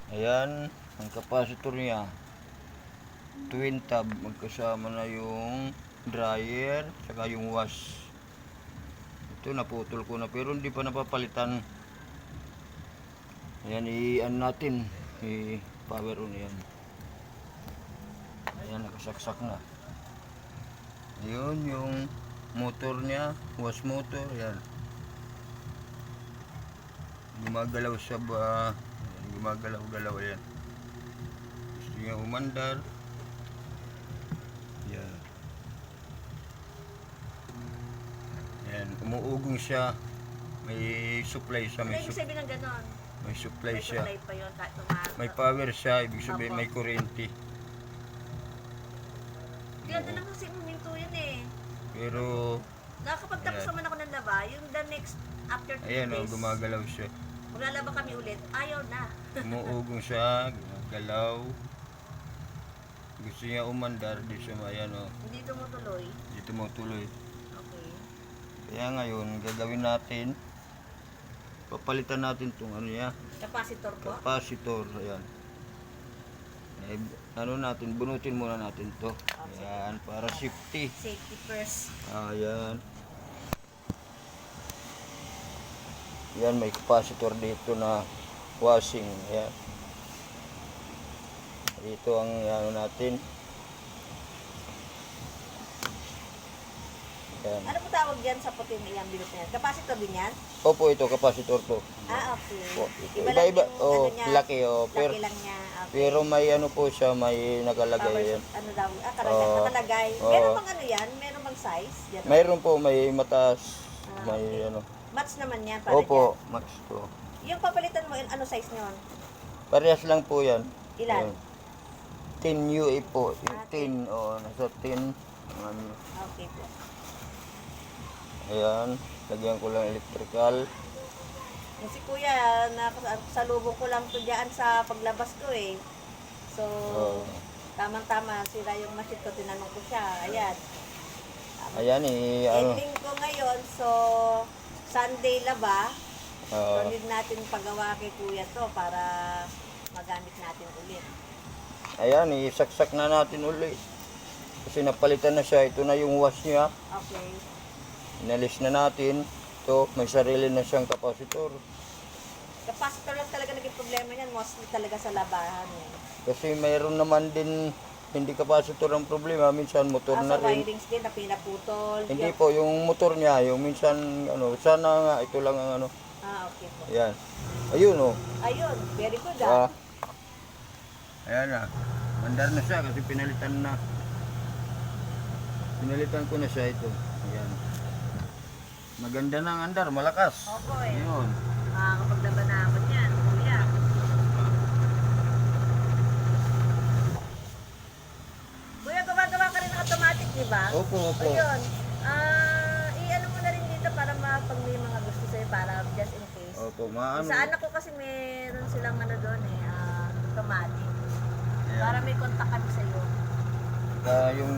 Ayan, ang capacitor niya. Twin tab, magkasama na yung dryer, saka yung wash. Ito, naputol ko na, pero hindi pa napapalitan. Ayan, i-ano natin, i-power on yan. Ayan, nakasaksak na. Ayun, yung motor niya, wash motor, yan. Gumagalaw siya ba? Gumagalaw-galaw yan. Gusto niya umandar. Yan. Yan, umuugong siya. May supply siya. Ano ibig sabihin ng ganon? May supply May siya. supply pa yun. Kahit tumakas. May power siya. Ibig sabihin Opo. may kuryente. Ganda naman kasi huminto yun eh. Pero, Nakakapagtapos Ayan. naman ako ng laba. Yung the next, after 3 ayan o, days, gumagalaw siya. maglalaba kami ulit. Ayaw na. Umuugong siya. Gumagalaw. Gusto niya umandar. Di siya, ayan o. Hindi tumutuloy. Dito mo tuloy. Okay. Kaya ngayon, gagawin natin. Papalitan natin itong ano niya. Capacitor po. Capacitor. Ayan. Ano natin, bunutin muna natin to. Ayan, para safety. Safety first. Ayan. Ayan, may capacitor dito na washing. Ayan. Dito ang ano natin. Ayan. Ano po tawag dyan sa puting iyang bilot na yan? Capacitor din yan? Opo, ito, capacitor to. Ah, okay. Po. Iba lang Iba-iba. yung Oh, ano niya. laki. Oh. Pero, Laki lang niya. Okay. pero may ano po siya, may Power, nakalagay yan. ano daw? Oo. Nakalagay. Oo. Meron bang ano yan? Meron bang size? Yan. Mayroon po, may mataas. Ah, May okay. ano. Match naman yan para Opo, max to. dyan. Yung papalitan mo, ano size nyon? Parehas lang po yan. Ilan? Ayan. 10 UA po. Yung Ah, 10, nasa 10. Ano. Okay po. Ayan, lagyan ko lang electrical. Yung si kuya, salubong ko lang to dyan sa paglabas ko eh. So, Oh. tamang-tama, sira yung machine ko, tinanong ko siya. Ayan. Ayan, ano. Ending ko ngayon, so, Sunday laba. ah, So, need natin pagawa kay kuya to para magamit natin ulit. ayan, isaksak na natin ulit. Kasi napalitan na siya. Ito na yung wash niya. Okay. Inalis na natin. Ito, may sarili na siyang capacitor. Capacitor lang talaga naging problema niyan, mostly talaga sa labahan eh. Kasi mayroon naman din hindi capacitor ang problema. Minsan motor na Sa rin. wirings din na pinaputol. Hindi po, yung motor niya, yung minsan, ano, sana nga, ito lang ang ano. Ah, okay po. Ayan. Ayun, oh. Ayun, very good Ah. Ayan na. Mandar na siya kasi pinalitan na. Pinalitan ko na siya ito. Ayan. Maganda na ang andar, malakas. Opo eh. Ayun. Makakapaglaban naman yan, kuya. Kuya, gumagawa ka rin ng automatic, di ba? Opo, opo. Ayun. I-ano mo na rin dito para pag may mga gusto sa'yo, para just in case. Opo, maano. Sa anak ko kasi meron silang ano doon eh, automatic. Ayan. Para may contact kami sa'yo. Yung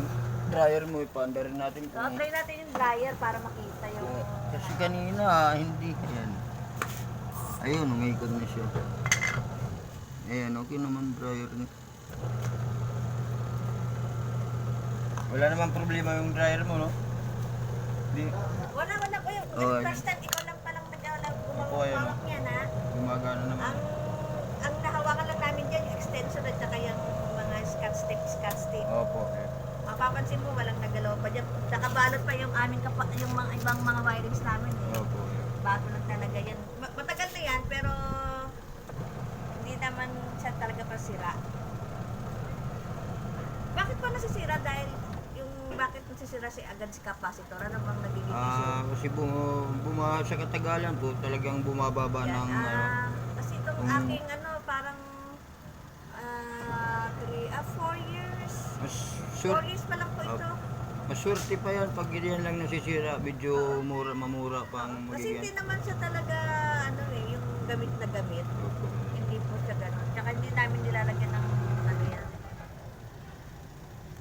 dryer mo, ipaandarin natin So, kung... try natin yung dryer para makita yung... Kasi kanina, hindi. Ayan. Ayun, umikot na siya. Ayan, okay naman dryer niya. Wala namang problema yung dryer mo, no? Hindi. Wala ko yung Oh, first time ikaw lang palang Opo, ayun. gumawak niya na. Gumagana naman. Ang nahawakan lang namin dyan, yung extension at saka yung mga scotch tape. Opo. Mapapansin mo, walang nagalaw pa dyan. Nakabalot pa yung aming yung mga ibang mga wirings namin eh. Opo. Bago lang talaga yan. Matagal na yan, pero hindi naman siya talaga pasira. Bakit pa nasisira? Dahil bakit nasisira agad si capacitor? Ano bang nagiging issue? Kasi sa katagalan po, talagang bumababa Yan, ng ano. kasi itong aking parang 4 years. Mas 4 sure, years pa lang po ito. maswerte pa yan pag ganyan lang nasisira, medyo mamura pang Kasi hindi magiging. naman siya talaga yung gamit na gamit. Opo. Hindi po siya gano'n. Tsaka hindi namin nilalagyan ng ano yan.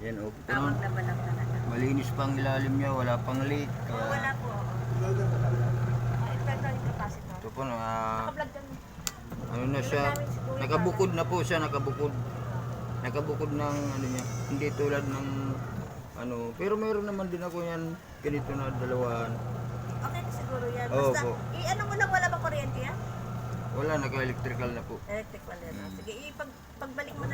Yan, okay. Tawag na ba lang talaga. Malinis pang ilalim niya, wala pang leak. Oo, wala Kaya, po. Ito yung capacitor. ito po na, Naka-vlog kami. ano na Ano siya, namin si Kuya. Nakabukod na po siya, nakabukod. Nakabukod ng ano niya. Hindi tulad ng ano, pero meron naman din ako yan ganito na dalawa. Okay na siguro yan. Oo Basta, po. ano mo lang, wala ba kuryente yan? Wala, naka-electrical na po. Electric wala na. Sige, pagbalik mo